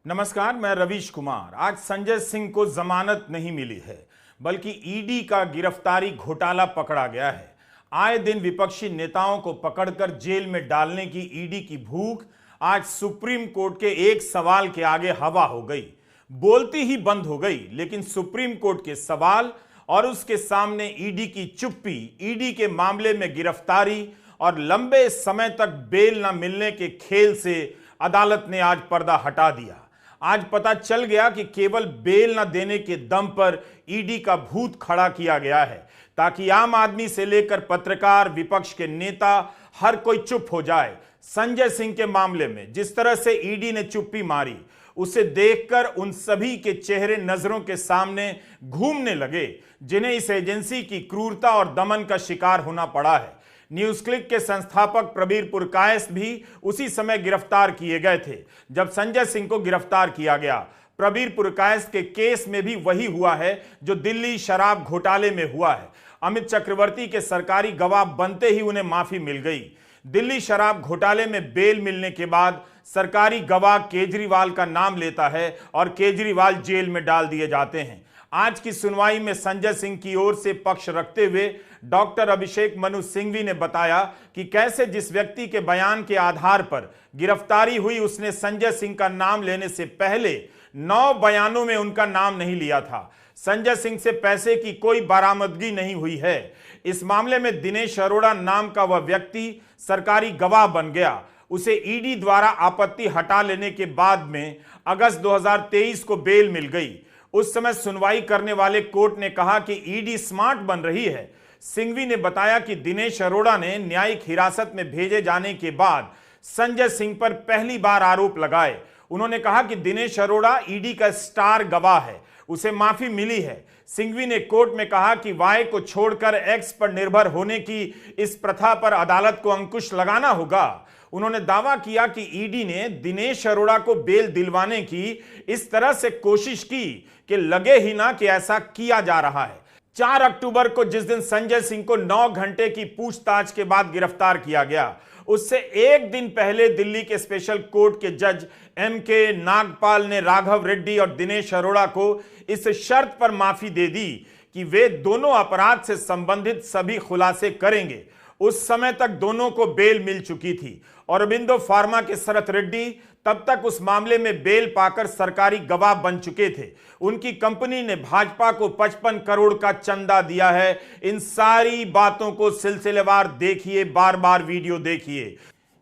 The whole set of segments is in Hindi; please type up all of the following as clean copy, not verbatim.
नमस्कार, मैं रवीश कुमार। आज संजय सिंह को जमानत नहीं मिली है, बल्कि ईडी का गिरफ्तारी घोटाला पकड़ा गया है। आए दिन विपक्षी नेताओं को पकड़कर जेल में डालने की ईडी की भूख आज सुप्रीम कोर्ट के एक सवाल के आगे हवा हो गई। बोलती ही बंद हो गई, लेकिन सुप्रीम कोर्ट के सवाल और उसके सामने ईडी की चुप्पी, ईडी के मामले में गिरफ्तारी और लंबे समय तक बेल न मिलने के खेल से अदालत ने आज पर्दा हटा दिया। आज पता चल गया कि केवल बेल न देने के दम पर ईडी का भूत खड़ा किया गया है, ताकि आम आदमी से लेकर पत्रकार, विपक्ष के नेता, हर कोई चुप हो जाए। संजय सिंह के मामले में जिस तरह से ईडी ने चुप्पी मारी, उसे देखकर उन सभी के चेहरे नजरों के सामने घूमने लगे जिन्हें इस एजेंसी की क्रूरता और दमन का शिकार होना पड़ा है। न्यूज क्लिक के संस्थापक प्रबीर पुरकायस्थ भी उसी समय गिरफ्तार किए गए थे जब संजय सिंह को गिरफ्तार किया गया। प्रबीर पुरकायस्थ के केस में भी वही हुआ है जो दिल्ली शराब घोटाले में हुआ है। अमित चक्रवर्ती के सरकारी गवाह बनते ही उन्हें माफी मिल गई। दिल्ली शराब घोटाले में बेल मिलने के बाद सरकारी गवाह केजरीवाल का नाम लेता है और केजरीवाल जेल में डाल दिए जाते हैं। आज की सुनवाई में संजय सिंह की ओर से पक्ष रखते हुए डॉक्टर अभिषेक मनु सिंघवी ने बताया कि कैसे जिस व्यक्ति के बयान के आधार पर गिरफ्तारी हुई, उसने संजय सिंह का नाम लेने से पहले 9 बयानों में उनका नाम नहीं लिया था। संजय सिंह से पैसे की कोई बरामदगी नहीं हुई है। इस मामले में दिनेश अरोड़ा नाम का वह व्यक्ति सरकारी गवाह बन गया। उसे ईडी द्वारा आपत्ति हटा लेने के बाद में अगस्त 2023 को बेल मिल गई। उस समय सुनवाई करने वाले कोर्ट ने कहा कि ईडी स्मार्ट बन रही है। सिंघवी ने बताया कि दिनेश अरोड़ा ने न्यायिक हिरासत में भेजे जाने के बाद संजय सिंह पर पहली बार आरोप लगाए। उन्होंने कहा कि दिनेश अरोड़ा ईडी का स्टार गवाह है, उसे माफी मिली है। सिंघवी ने कोर्ट में कहा कि वाई को छोड़कर एक्स पर निर्भर होने की इस प्रथा पर अदालत को अंकुश लगाना होगा। उन्होंने दावा किया कि ईडी ने दिनेश अरोड़ा को बेल दिलवाने की इस तरह से कोशिश की कि लगे ही ना कि ऐसा किया जा रहा है। 4 अक्टूबर को जिस दिन संजय सिंह को 9 घंटे की पूछताछ के बाद गिरफ्तार किया गया, उससे एक दिन पहले दिल्ली के स्पेशल कोर्ट के जज एम.के. नागपाल ने राघव रेड्डी और दिनेश अरोड़ा को इस शर्त पर माफी दे दी कि वे दोनों अपराध से संबंधित सभी खुलासे करेंगे। उस समय तक दोनों को बेल मिल चुकी थी। औरबिंदो फार्मा के शरत रेड्डी तब तक उस मामले में बेल पाकर सरकारी गवाह बन चुके थे। उनकी कंपनी ने भाजपा को 55 करोड़ का चंदा दिया है। इन सारी बातों को सिलसिलेवार देखिए, बार बार वीडियो देखिए।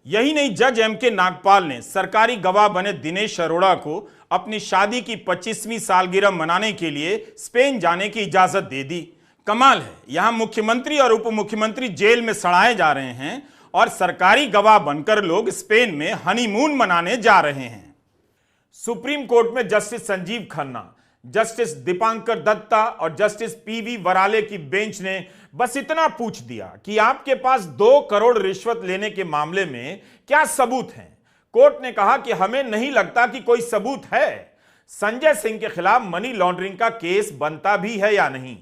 यही नहीं, जज एम.के. नागपाल ने सरकारी गवाह बने दिनेश अरोड़ा को अपनी शादी की 25वीं सालगिरह मनाने के लिए स्पेन जाने की इजाजत दे दी। कमाल है, यहां मुख्यमंत्री और उप मुख्यमंत्री जेल में सड़ाए जा रहे हैं और सरकारी गवाह बनकर लोग स्पेन में हनीमून मनाने जा रहे हैं। सुप्रीम कोर्ट में जस्टिस संजीव खन्ना, जस्टिस दीपांकर दत्ता और जस्टिस पी.वी. वराले की बेंच ने बस इतना पूछ दिया कि आपके पास 2 करोड़ रिश्वत लेने के मामले में क्या सबूत हैं। कोर्ट ने कहा कि हमें नहीं लगता कि कोई सबूत है। संजय सिंह के खिलाफ मनी लॉन्ड्रिंग का केस बनता भी है या नहीं।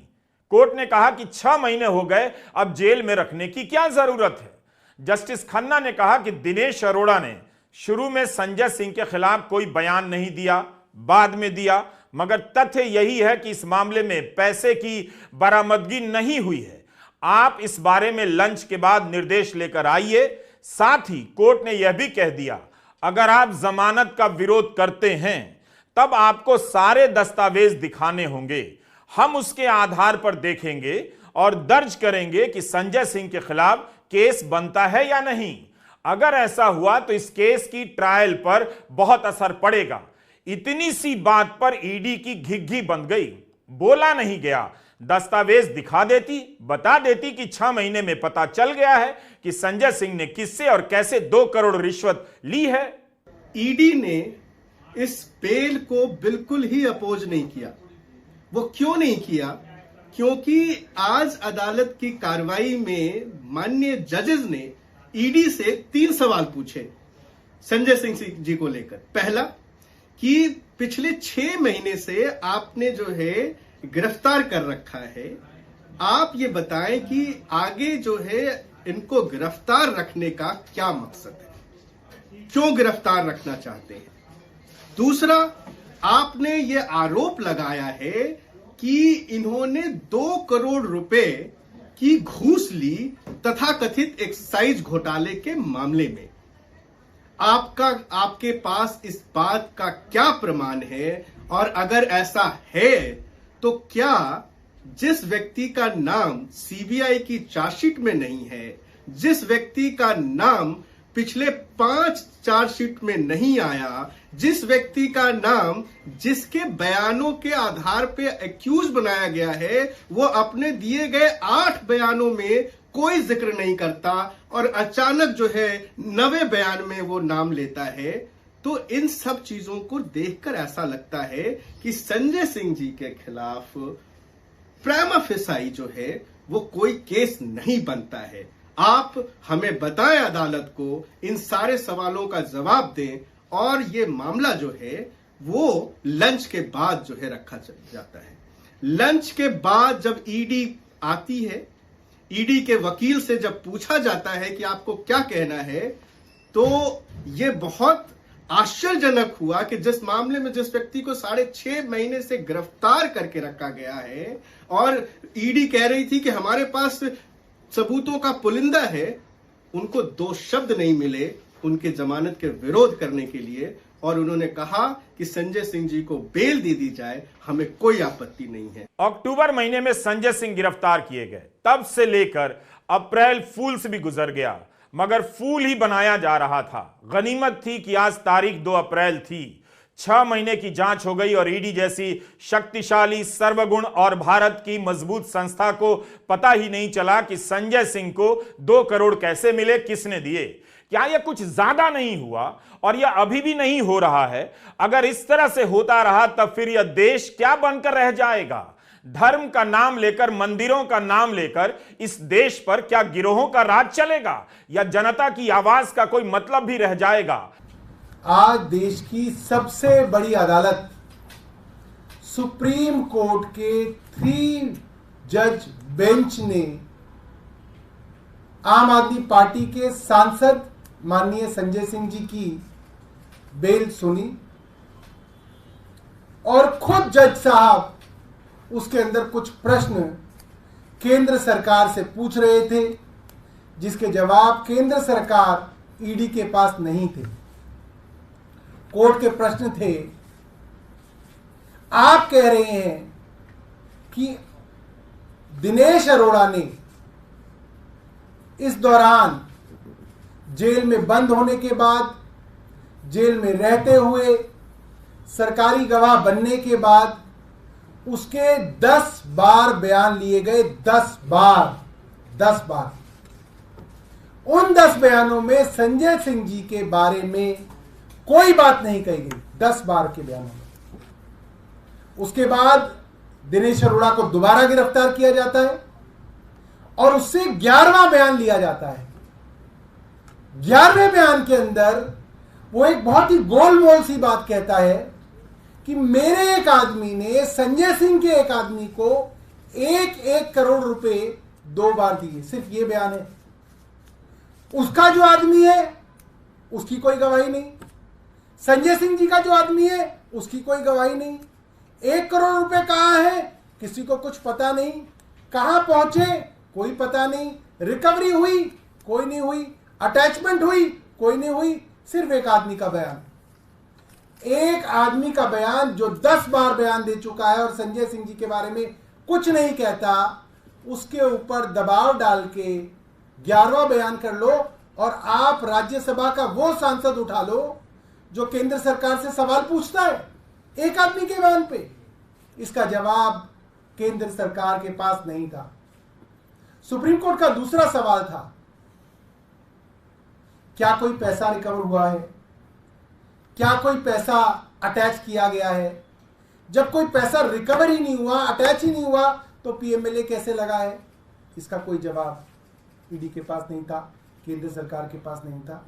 कोर्ट ने कहा कि 6 महीने हो गए, अब जेल में रखने की क्या जरूरत है। जस्टिस खन्ना ने कहा कि दिनेश अरोड़ा ने शुरू में संजय सिंह के खिलाफ कोई बयान नहीं दिया, बाद में दिया, मगर तथ्य यही है कि इस मामले में पैसे की बरामदगी नहीं हुई है। आप इस बारे में लंच के बाद निर्देश लेकर आइए। साथ ही कोर्ट ने यह भी कह दिया, अगर आप जमानत का विरोध करते हैं तब आपको सारे दस्तावेज दिखाने होंगे। हम उसके आधार पर देखेंगे और दर्ज करेंगे कि संजय सिंह के खिलाफ केस बनता है या नहीं। अगर ऐसा हुआ तो इस केस की ट्रायल पर बहुत असर पड़ेगा। इतनी सी बात पर ईडी की घिघी बंध गई। बोला नहीं गया, दस्तावेज दिखा देती, बता देती कि 6 महीने में पता चल गया है कि संजय सिंह ने किससे और कैसे 2 करोड़ रिश्वत ली है। ईडी ने इस बेल को बिल्कुल ही अपोज नहीं किया। वो क्यों नहीं किया? क्योंकि आज अदालत की कार्रवाई में माननीय जजेस ने ईडी से 3 सवाल पूछे संजय सिंह जी को लेकर। पहला कि पिछले 6 महीने से आपने जो है गिरफ्तार कर रखा है, आप ये बताएं कि आगे जो है इनको गिरफ्तार रखने का क्या मकसद है, क्यों गिरफ्तार रखना चाहते हैं। दूसरा, आपने ये आरोप लगाया है कि इन्होंने 2 करोड़ रुपए की घूस ली तथाकथित एक्साइज घोटाले के मामले में। आपके पास इस बात का क्या प्रमाण है? और अगर ऐसा है तो क्या जिस व्यक्ति का नाम सीबीआई की चार्जशीट में नहीं है, जिस व्यक्ति का नाम पिछले 5 चार्जशीट में नहीं आया, जिस व्यक्ति का नाम जिसके बयानों के आधार पे एक्यूज बनाया गया है, वो अपने दिए गए 8 बयानों में कोई जिक्र नहीं करता और अचानक जो है 9वें बयान में वो नाम लेता है, तो इन सब चीजों को देखकर ऐसा लगता है कि संजय सिंह जी के खिलाफ प्रिमा फेसाई जो है वो कोई केस नहीं बनता है। आप हमें बताएं, अदालत को इन सारे सवालों का जवाब दें और ये मामला जो है वो लंच के बाद जो है रखा जाता है। लंच के बाद जब ईडी आती है, ईडी के वकील से जब पूछा जाता है कि आपको क्या कहना है, तो ये बहुत आश्चर्यजनक हुआ कि जिस मामले में जिस व्यक्ति को 6.5 महीने से गिरफ्तार करके रखा गया है और ईडी कह रही थी कि हमारे पास सबूतों का पुलिंदा है, उनको 2 शब्द नहीं मिले उनके जमानत के विरोध करने के लिए, और उन्होंने कहा कि संजय सिंह जी को बेल दे दी जाए, हमें कोई आपत्ति नहीं है। अक्टूबर महीने में संजय सिंह गिरफ्तार किए गए, तब से लेकर अप्रैल फूल्स भी गुजर गया, मगर फूल ही बनाया जा रहा था। गनीमत थी कि आज तारीख 2 अप्रैल थी। 6 महीने की जांच हो गई और ईडी जैसी शक्तिशाली, सर्वगुण और भारत की मजबूत संस्था को पता ही नहीं चला कि संजय सिंह को 2 करोड़ कैसे मिले, किसने दिए। क्या यह कुछ ज्यादा नहीं हुआ? और यह अभी भी नहीं हो रहा है। अगर इस तरह से होता रहा तब फिर यह देश क्या बनकर रह जाएगा? धर्म का नाम लेकर, मंदिरों का नाम लेकर इस देश पर क्या गिरोहों का राज चलेगा, या जनता की आवाज का कोई मतलब भी रह जाएगा? आज देश की सबसे बड़ी अदालत सुप्रीम कोर्ट के 3 जज बेंच ने आम आदमी पार्टी के सांसद माननीय संजय सिंह जी की बेल सुनी और खुद जज साहब उसके अंदर कुछ प्रश्न केंद्र सरकार से पूछ रहे थे, जिसके जवाब केंद्र सरकार ईडी के पास नहीं थे। कोर्ट के प्रश्न थे, आप कह रहे हैं कि दिनेश अरोड़ा ने इस दौरान जेल में बंद होने के बाद, जेल में रहते हुए, सरकारी गवाह बनने के बाद उसके 10 बार बयान लिए गए। 10 बार। उन 10 बयानों में संजय सिंह जी के बारे में कोई बात नहीं कही गई। 10 बार के बयानों में। उसके बाद दिनेश अरोड़ा को दोबारा गिरफ्तार किया जाता है और उससे 11वां बयान लिया जाता है। 11वें बयान के अंदर वो एक बहुत ही गोलमोल सी बात कहता है कि मेरे एक आदमी ने संजय सिंह के एक आदमी को 1 करोड़ रुपए 2 बार दिए। सिर्फ ये बयान है। उसका जो आदमी है उसकी कोई गवाही नहीं, संजय सिंह जी का जो आदमी है उसकी कोई गवाही नहीं। 1 करोड़ रुपए कहां है किसी को कुछ पता नहीं, कहां पहुंचे कोई पता नहीं, रिकवरी हुई कोई नहीं हुई, अटैचमेंट हुई कोई नहीं हुई। सिर्फ एक आदमी का बयान, एक आदमी का बयान जो 10 बार बयान दे चुका है और संजय सिंह जी के बारे में कुछ नहीं कहता, उसके ऊपर दबाव डाल के 11वां बयान कर लो और आप राज्यसभा का वो सांसद उठा लो जो केंद्र सरकार से सवाल पूछता है एक आदमी के बयान पे। इसका जवाब केंद्र सरकार के पास नहीं था। सुप्रीम कोर्ट का दूसरा सवाल था, क्या कोई पैसा रिकवर हुआ है, क्या कोई पैसा अटैच किया गया है? जब कोई पैसा रिकवर ही नहीं हुआ, अटैच ही नहीं हुआ, तो पीएमएलए कैसे लगा है? इसका कोई जवाब ईडी के पास नहीं था, केंद्र सरकार के पास नहीं था।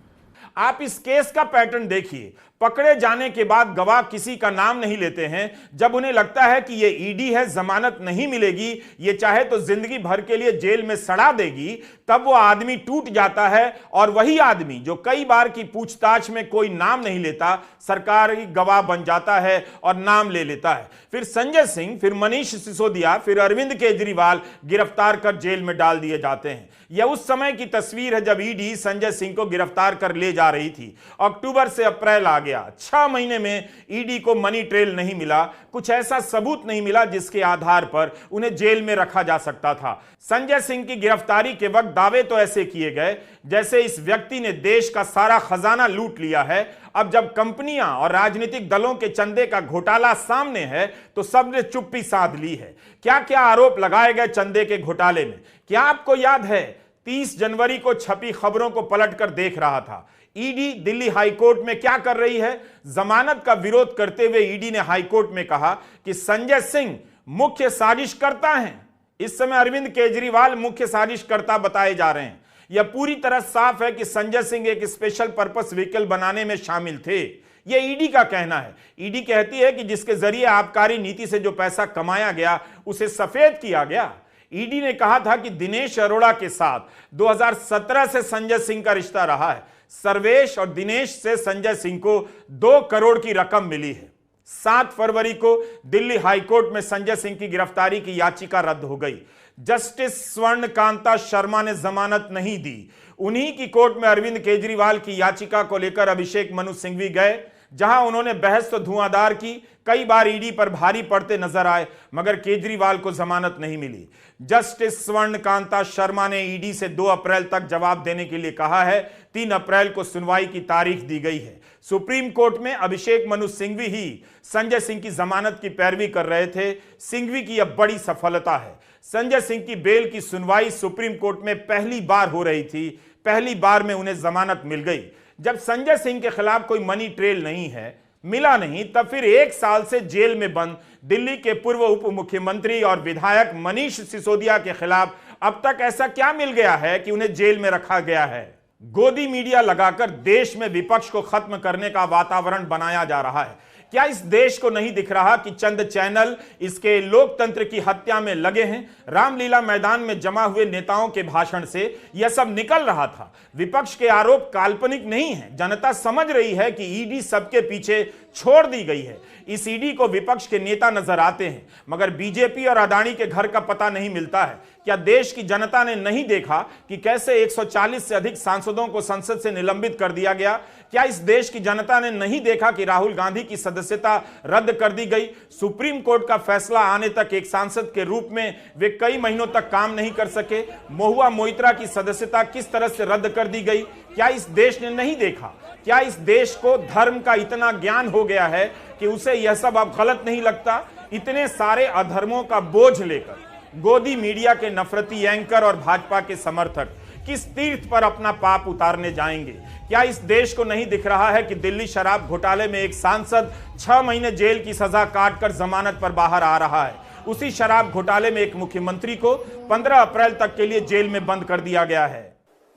आप इस केस का पैटर्न देखिए। पकड़े जाने के बाद गवाह किसी का नाम नहीं लेते हैं। जब उन्हें लगता है कि ये ईडी है, जमानत नहीं मिलेगी, ये चाहे तो जिंदगी भर के लिए जेल में सड़ा देगी, तब वो आदमी टूट जाता है। और वही आदमी जो कई बार की पूछताछ में कोई नाम नहीं लेता, सरकारी गवाह बन जाता है और नाम ले लेता है। फिर संजय सिंह, फिर मनीष सिसोदिया, फिर अरविंद केजरीवाल गिरफ्तार कर जेल में डाल दिए जाते हैं। यह उस समय की तस्वीर है जब ईडी संजय सिंह को गिरफ्तार कर ले जा रही थी। अक्टूबर से अप्रैल आ गया, 6 महीने में ईडी को मनी ट्रेल नहीं मिला, कुछ ऐसा सबूत नहीं मिला जिसके आधार पर उन्हें जेल में रखा जा सकता था। संजय सिंह की गिरफ्तारी के वक्त दावे तो ऐसे किए गए जैसे इस व्यक्ति ने देश का सारा खजाना लूट लिया है। अब जब कंपनियां और राजनीतिक दलों के चंदे का घोटाला सामने है तो सबने चुप्पी साध ली है। क्या क्या आरोप लगाए गए चंदे के घोटाले में, क्या आपको याद है? 30 जनवरी को छपी खबरों को पलटकर देख रहा था। ईडी दिल्ली हाईकोर्ट में क्या कर रही है? जमानत का विरोध करते हुए ईडी ने हाईकोर्ट में कहा कि संजय सिंह मुख्य साजिशकर्ता हैं। इस समय अरविंद केजरीवाल मुख्य साजिशकर्ता बताए जा रहे हैं। यह पूरी तरह साफ है कि संजय सिंह एक स्पेशल पर्पस व्हीकल बनाने में शामिल थे। यह ईडी का कहना है। ईडी कहती है कि जिसके जरिए आबकारी नीति से जो पैसा कमाया गया उसे सफेद किया गया। ईडी ने कहा था कि दिनेश अरोड़ा के साथ 2017 से संजय सिंह का रिश्ता रहा है। सर्वेश और दिनेश से संजय सिंह को 2 करोड़ की रकम मिली है। 7 फरवरी को दिल्ली हाईकोर्ट में संजय सिंह की गिरफ्तारी की याचिका रद्द हो गई। जस्टिस स्वर्णकांता शर्मा ने जमानत नहीं दी। उन्हीं की कोर्ट में अरविंद केजरीवाल की याचिका को लेकर अभिषेक मनु सिंघवी गए, जहां उन्होंने बहस तो धुआंधार की, कई बार ईडी पर भारी पड़ते नजर आए, मगर केजरीवाल को जमानत नहीं मिली। जस्टिस स्वर्णकांता शर्मा ने ईडी से 2 अप्रैल तक जवाब देने के लिए कहा है। 3 अप्रैल को सुनवाई की तारीख दी गई है। सुप्रीम कोर्ट में अभिषेक मनु सिंघवी ही संजय सिंह की जमानत की पैरवी कर रहे थे। सिंघवी की यह बड़ी सफलता है। संजय सिंह की बेल की सुनवाई सुप्रीम कोर्ट में पहली बार हो रही थी। पहली बार में उन्हें जमानत मिल गई। जब संजय सिंह के खिलाफ कोई मनी ट्रेल नहीं है, मिला नहीं, तब फिर 1 साल से जेल में बंद दिल्ली के पूर्व उप मुख्यमंत्री और विधायक मनीष सिसोदिया के खिलाफ अब तक ऐसा क्या मिल गया है कि उन्हें जेल में रखा गया है? गोदी मीडिया लगाकर देश में विपक्ष को खत्म करने का वातावरण बनाया जा रहा है। क्या इस देश को नहीं दिख रहा कि चंद चैनल इसके लोकतंत्र की हत्या में लगे हैं? रामलीला मैदान में जमा हुए नेताओं के भाषण से यह सब निकल रहा था। विपक्ष के आरोप काल्पनिक नहीं है। जनता समझ रही है कि ईडी सबके पीछे छोड़ दी गई है। इस ईडी को विपक्ष के नेता नजर आते हैं, मगर बीजेपी और अदानी के घर का पता नहीं मिलता है। क्या देश की जनता ने नहीं देखा कि कैसे 140 से अधिक सांसदों को संसद से निलंबित कर दिया गया? क्या इस देश की जनता ने नहीं देखा कि राहुल गांधी की सदस्यता रद्द कर दी गई? सुप्रीम कोर्ट का फैसला आने तक एक सांसद के रूप में वे कई महीनों तक काम नहीं कर सके। महुआ मोइत्रा की सदस्यता किस तरह से रद्द कर दी गई? क्या इस देश ने नहीं देखा? क्या इस देश को धर्म का इतना ज्ञान हो गया है कि उसे यह सब अब गलत नहीं लगता? इतने सारे अधर्मों का बोझ लेकर गोदी मीडिया के नफरती एंकर और भाजपा के समर्थक किस तीर्थ पर अपना पाप उतारने जाएंगे? क्या इस देश को नहीं दिख रहा है कि दिल्ली शराब घोटाले में एक सांसद 6 महीने जेल की सजा काटकर जमानत पर बाहर आ रहा है? उसी शराब घोटाले में एक मुख्यमंत्री को 15 अप्रैल तक के लिए जेल में बंद कर दिया गया है।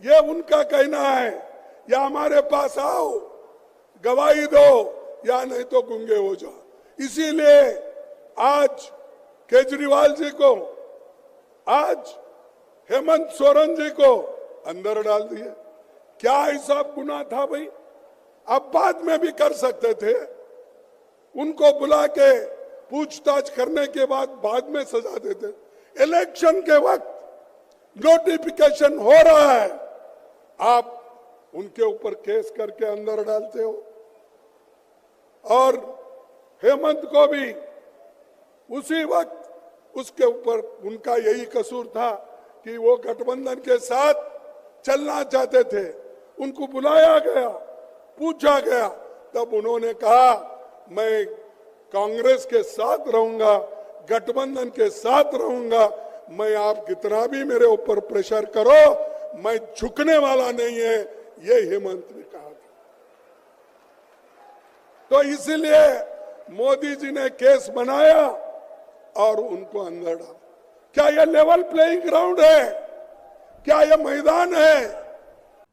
ये उनका कहना है, या हमारे पास आओ, गवाही दो, या नहीं तो गूंगे हो जाओ। इसीलिए आज केजरीवाल जी को, आज हेमंत सोरेन जी को अंदर डाल दिया। क्या ऐसा गुनाह था भाई? अब बाद में भी कर सकते थे। उनको बुला के पूछताछ करने के बाद में सजा देते। इलेक्शन के वक्त नोटिफिकेशन हो रहा है, आप उनके ऊपर केस करके अंदर डालते हो। और हेमंत को भी उसी वक्त उसके ऊपर उनका यही कसूर था कि वो गठबंधन के साथ चलना चाहते थे। उनको बुलाया गया, पूछा गया, तब उन्होंने कहा मैं कांग्रेस के साथ रहूंगा, गठबंधन के साथ रहूंगा, मैं आप कितना भी मेरे ऊपर प्रेशर करो, मैं झुकने वाला नहीं है, ये हेमंत ने कहा था। तो इसलिए मोदी जी ने केस बनाया और उनको अंदर डाला। क्या यह लेवल प्लेइंग ग्राउंड है? क्या यह मैदान है?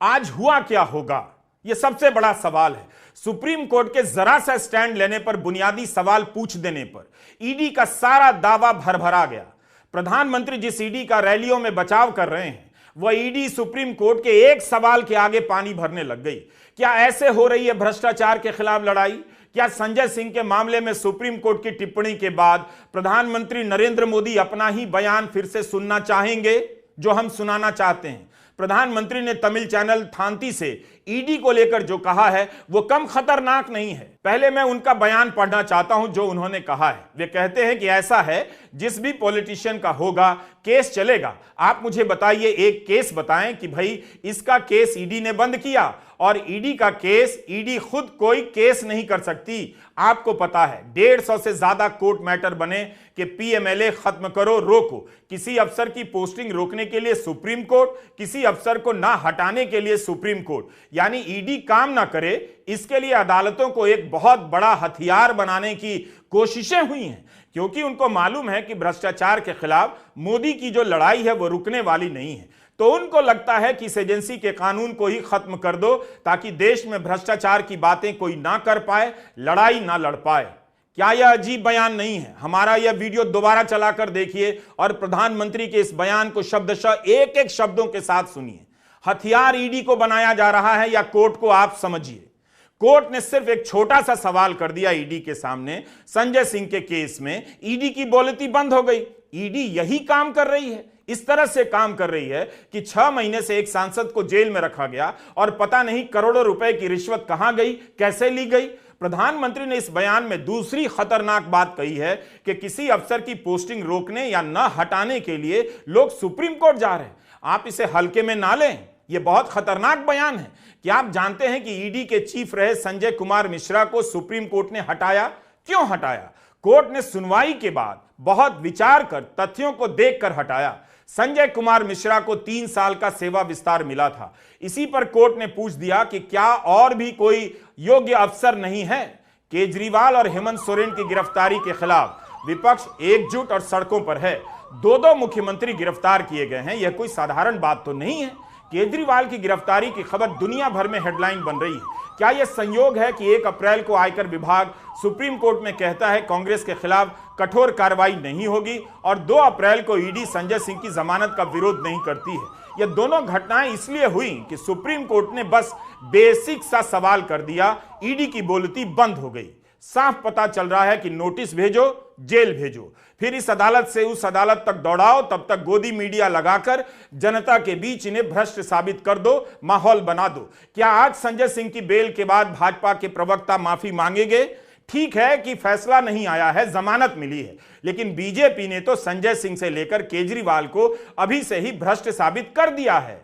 आज हुआ क्या होगा? यह सबसे बड़ा सवाल है। सुप्रीम कोर्ट के जरा सा स्टैंड लेने पर, बुनियादी सवाल पूछ देने पर ईडी का सारा दावा भरभरा गया। प्रधानमंत्री जिस ईडी का रैलियों में बचाव कर रहे हैं, वह ईडी सुप्रीम कोर्ट के एक सवाल के आगे पानी भरने लग गई। क्या ऐसे हो रही है भ्रष्टाचार के खिलाफ लड़ाई? क्या संजय सिंह के मामले में सुप्रीम कोर्ट की टिप्पणी के बाद प्रधानमंत्री नरेंद्र मोदी अपना ही बयान फिर से सुनना चाहेंगे, जो हम सुनाना चाहते हैं? प्रधानमंत्री ने तमिल चैनल थांती से ईडी को लेकर जो कहा है वो कम खतरनाक नहीं है। पहले मैं उनका बयान पढ़ना चाहता हूं जो उन्होंने कहा है। वे कहते हैं कि ऐसा है, जिस भी पॉलिटिशियन का होगा केस चलेगा। आप मुझे बताइए, एक केस बताएं कि भाई इसका केस ईडी ने बंद किया, और ईडी का केस ईडी खुद कोई केस नहीं कर सकती। आपको पता है 150 से ज्यादा कोर्ट मैटर बने कि पीएमएलए खत्म करो, रोको। किसी अफसर की पोस्टिंग रोकने के लिए सुप्रीम कोर्ट, किसी अफसर को ना हटाने के लिए सुप्रीम कोर्ट। यानी ईडी काम ना करे, इसके लिए अदालतों को एक बहुत बड़ा हथियार बनाने की कोशिशें हुई हैं, क्योंकि उनको मालूम है कि भ्रष्टाचार के खिलाफ मोदी की जो लड़ाई है वो रुकने वाली नहीं है। तो उनको लगता है कि इस एजेंसी के कानून को ही खत्म कर दो, ताकि देश में भ्रष्टाचार की बातें कोई ना कर पाए, लड़ाई ना लड़ पाए। क्या यह अजीब बयान नहीं है? हमारा यह वीडियो दोबारा चलाकर देखिए और प्रधानमंत्री के इस बयान को शब्दशः एक एक शब्दों के साथ सुनिए। हथियार ईडी को बनाया जा रहा है या कोर्ट को? आप समझिए। कोर्ट ने सिर्फ एक छोटा सा सवाल कर दिया ईडी के सामने। संजय सिंह के केस में ईडी की बोलती बंद हो गई। ईडी यही काम कर रही है, इस तरह से काम कर रही है कि 6 महीने से एक सांसद को जेल में रखा गया और पता नहीं करोड़ों रुपए की रिश्वत कहां गई, कैसे ली गई। प्रधानमंत्री ने इस बयान में दूसरी खतरनाक बात कही है कि किसी अफसर की पोस्टिंग रोकने या न हटाने के लिए लोग सुप्रीम कोर्ट जा रहे हैं। आप इसे हल्के में ना लें, यह बहुत खतरनाक बयान है। क्या आप जानते हैं कि ईडी के चीफ रहे संजय कुमार मिश्रा को सुप्रीम कोर्ट ने हटाया? क्यों हटाया? कोर्ट ने सुनवाई के बाद बहुत विचार कर, तथ्यों को देखकर हटाया। संजय कुमार मिश्रा को 3 साल का सेवा विस्तार मिला था। इसी पर कोर्ट ने पूछ दिया कि क्या और भी कोई योग्य अफसर नहीं है? केजरीवाल और हेमंत सोरेन की गिरफ्तारी के खिलाफ विपक्ष एकजुट और सड़कों पर है। 2 मुख्यमंत्री गिरफ्तार किए गए हैं, यह कोई साधारण बात तो नहीं है। केजरीवाल की गिरफ्तारी की खबर दुनिया भर में हेडलाइन बन रही है। क्या यह संयोग है कि 1 अप्रैल को आयकर विभाग सुप्रीम कोर्ट में कहता है कांग्रेस के खिलाफ कठोर कार्रवाई नहीं होगी, और 2 अप्रैल को ईडी संजय सिंह की जमानत का विरोध नहीं करती है? यह दोनों घटनाएं इसलिए हुई कि सुप्रीम कोर्ट ने बस बेसिक सा सवाल कर दिया, ईडी की बोलती बंद हो गई। साफ पता चल रहा है कि नोटिस भेजो, जेल भेजो, फिर इस अदालत से उस अदालत तक दौड़ाओ, तब तक गोदी मीडिया लगाकर जनता के बीच इन्हें भ्रष्ट साबित कर दो, माहौल बना दो। क्या आज संजय सिंह की बेल के बाद भाजपा के प्रवक्ता माफी मांगेंगे? ठीक है कि फैसला नहीं आया है, जमानत मिली है, लेकिन बीजेपी ने तो संजय सिंह से लेकर केजरीवाल को अभी से ही भ्रष्ट साबित कर दिया है।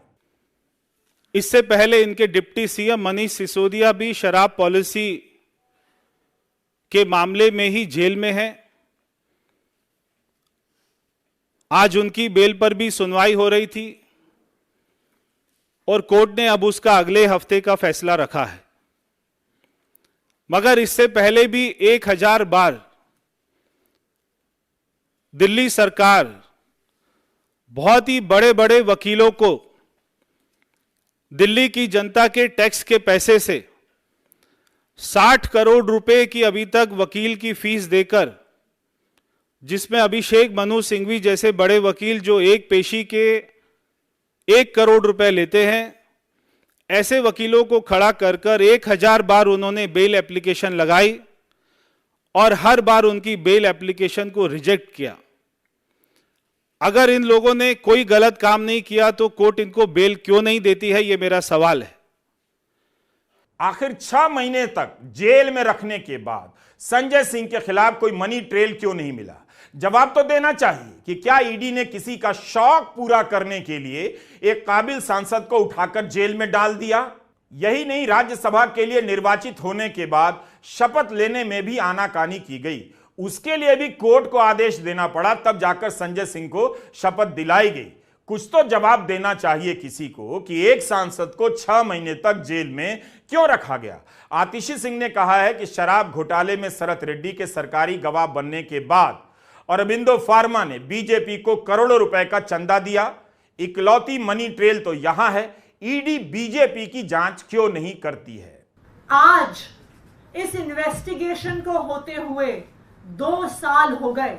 इससे पहले इनके डिप्टी सीएम मनीष सिसोदिया भी शराब पॉलिसी के मामले में ही जेल में हैं। आज उनकी बेल पर भी सुनवाई हो रही थी और कोर्ट ने अब उसका अगले हफ्ते का फैसला रखा है। मगर इससे पहले भी 1000 बार दिल्ली सरकार बहुत ही बड़े बड़े वकीलों को दिल्ली की जनता के टैक्स के पैसे से 60 करोड़ रुपए की अभी तक वकील की फीस देकर, जिसमें अभिषेक मनु सिंघवी जैसे बड़े वकील जो एक पेशी के 1 करोड़ रुपए लेते हैं, ऐसे वकीलों को खड़ा कर 1000 बार उन्होंने बेल एप्लीकेशन लगाई और हर बार उनकी बेल एप्लीकेशन को रिजेक्ट किया। अगर इन लोगों ने कोई गलत काम नहीं किया तो कोर्ट इनको बेल क्यों नहीं देती है, यह मेरा सवाल है। आखिर 6 महीने तक जेल में रखने के बाद संजय सिंह के खिलाफ कोई मनी ट्रेल क्यों नहीं मिला? जवाब तो देना चाहिए कि क्या ईडी ने किसी का शौक पूरा करने के लिए एक काबिल सांसद को उठाकर जेल में डाल दिया? यही नहीं, राज्यसभा के लिए निर्वाचित होने के बाद शपथ लेने में भी आनाकानी की गई। उसके लिए भी कोर्ट को आदेश देना पड़ा, तब जाकर संजय सिंह को शपथ दिलाई गई। कुछ तो जवाब देना चाहिए किसी को कि एक सांसद को 6 महीने तक जेल में क्यों रखा गया। आतिशी सिंह ने कहा है कि शराब घोटाले में शरत रेड्डी के सरकारी गवाह बनने के बाद अरबिंदो फार्मा ने बीजेपी को करोड़ों रुपए का चंदा दिया। इकलौती मनी ट्रेल तो यहां है। ईडी बीजेपी की जांच क्यों नहीं करती है? आज इस इन्वेस्टिगेशन को होते हुए 2 साल हो गए।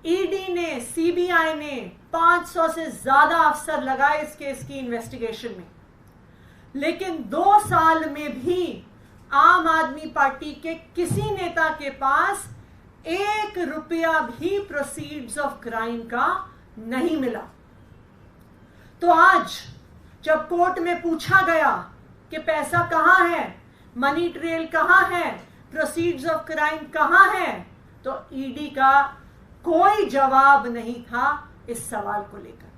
ईडी ने, सीबीआई ने 500 से ज्यादा अफसर लगाए इस केस की इन्वेस्टिगेशन में, लेकिन 2 साल में भी आम आदमी पार्टी के किसी नेता के पास 1 रुपया भी प्रोसीड्स ऑफ क्राइम का नहीं मिला। तो आज जब कोर्ट में पूछा गया कि पैसा कहां है, मनी ट्रेल कहां है, प्रोसीड्स ऑफ क्राइम कहां है, तो ईडी का कोई जवाब नहीं था इस सवाल को लेकर।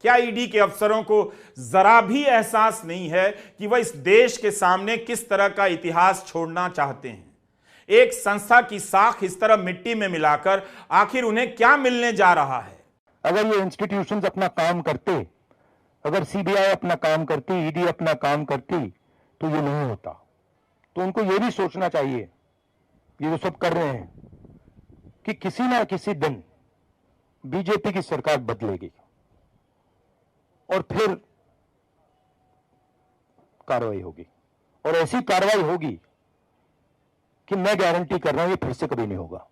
क्या ईडी के अफसरों को जरा भी एहसास नहीं है कि वह इस देश के सामने किस तरह का इतिहास छोड़ना चाहते हैं? एक संस्था की साख इस तरह मिट्टी में मिलाकर आखिर उन्हें क्या मिलने जा रहा है? अगर ये इंस्टीट्यूशंस अपना काम करते, अगर सीबीआई अपना काम करती, ईडी अपना काम करती, तो ये नहीं होता। तो उनको ये भी सोचना चाहिए, ये जो सब कर रहे हैं, कि किसी ना किसी दिन बीजेपी की सरकार बदलेगी और फिर कार्रवाई होगी, और ऐसी कार्रवाई होगी कि मैं गारंटी कर रहा हूं ये फिर से कभी नहीं होगा।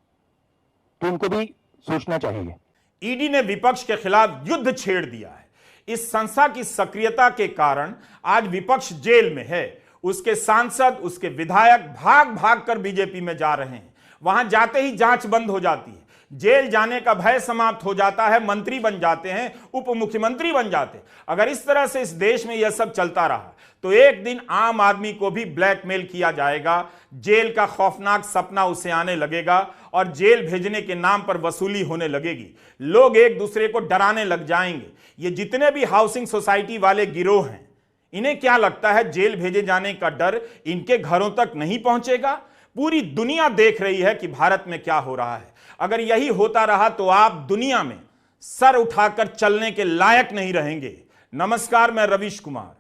तो उनको भी सोचना चाहिए। ईडी ने विपक्ष के खिलाफ युद्ध छेड़ दिया है। इस संस्था की सक्रियता के कारण आज विपक्ष जेल में है। उसके सांसद, उसके विधायक भाग भाग कर बीजेपी में जा रहे हैं। वहां जाते ही जांच बंद हो जाती है, जेल जाने का भय समाप्त हो जाता है, मंत्री बन जाते हैं, उप मुख्यमंत्री बन जाते हैं। अगर इस तरह से इस देश में यह सब चलता रहा तो एक दिन आम आदमी को भी ब्लैकमेल किया जाएगा, जेल का खौफनाक सपना उसे आने लगेगा और जेल भेजने के नाम पर वसूली होने लगेगी। लोग एक दूसरे को डराने लग जाएंगे। ये जितने भी हाउसिंग सोसाइटी वाले गिरोह हैं, इन्हें क्या लगता है जेल भेजे जाने का डर इनके घरों तक नहीं पहुंचेगा? पूरी दुनिया देख रही है कि भारत में क्या हो रहा है। अगर यही होता रहा तो आप दुनिया में सर उठाकर चलने के लायक नहीं रहेंगे। नमस्कार, मैं रवीश कुमार।